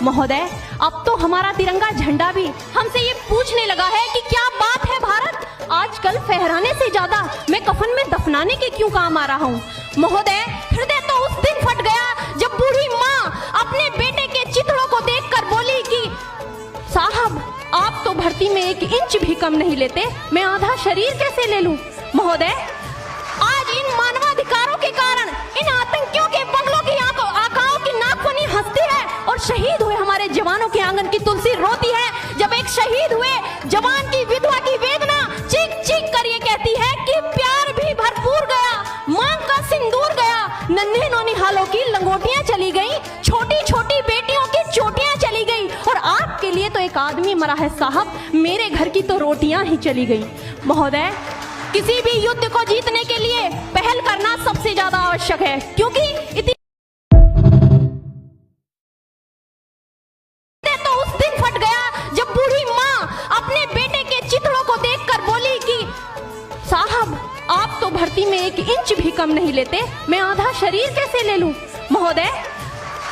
महोदय, अब तो हमारा तिरंगा झंडा भी हमसे ये पूछने लगा है कि क्या बात है भारत। आजकल फहराने से ज्यादा मैं कफन में दफनाने के क्यों काम आ रहा हूँ। महोदय, हृदय तो उस दिन फट गया जब बूढ़ी माँ अपने बेटे के चिथड़ों को देखकर बोली कि साहब, आप तो भर्ती में 1 इंच भी कम नहीं लेते, मैं आधा शरीर कैसे ले लूं। महोदय, आज इन मानवाधिकारों के कारण इन आतंकियों के बंगलों की आकाओं की नागफनी हंसती है और शहीद हुए हमारे जवानों के आंगन की तुलसी रोती है। जब एक शहीद हुए जवान की विधवा की वेदना चीख चीख कर ये कहती है कि प्यार भी भरपूर गया, मांग का सिंदूर गया, नन्हे नौनिहालों की लंगोटियां चली गई, छोटी छोटी बेटियों की चोटियां चली गई और आपके लिए तो एक आदमी मरा है साहब, मेरे घर की तो रोटियां ही चली गई। महोदय, किसी भी युद्ध को जीतने के लिए पहल करना सबसे ज्यादा आवश्यक है, क्योंकि इतनी तो उस दिन फट गया जब बूढ़ी माँ अपने बेटे के चिथड़ों को देखकर बोली कि साहब, आप तो भर्ती में 1 इंच भी कम नहीं लेते, मैं आधा शरीर कैसे ले लूं। महोदय,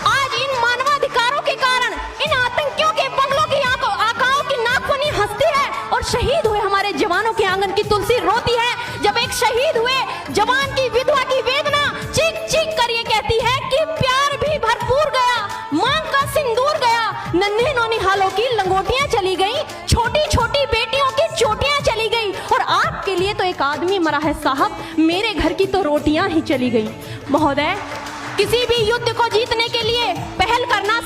आज इन मानवाधिकारों के कारण इन आतंकियों के बंगलों की आकाओं की नागफनी हंसती है और शहीद हुए हमारे जवानों के आंगन की तुलसी रोती है। जब एक शहीद हुए जवान की विधवा की वेदना चीख चीख कर ये कहती है कि प्यार भी भरपूर गया, मांग का सिंदूर गया, नन्हे नौनिहालों की लंगोटियां चली गई, छोटी छोटी बेटियों की चोटियां चली गई और आपके लिए तो एक आदमी मरा है साहब, मेरे घर की तो रोटियां ही चली गई। महोदय, किसी भी युद्ध को जीतने के लिए पहल करना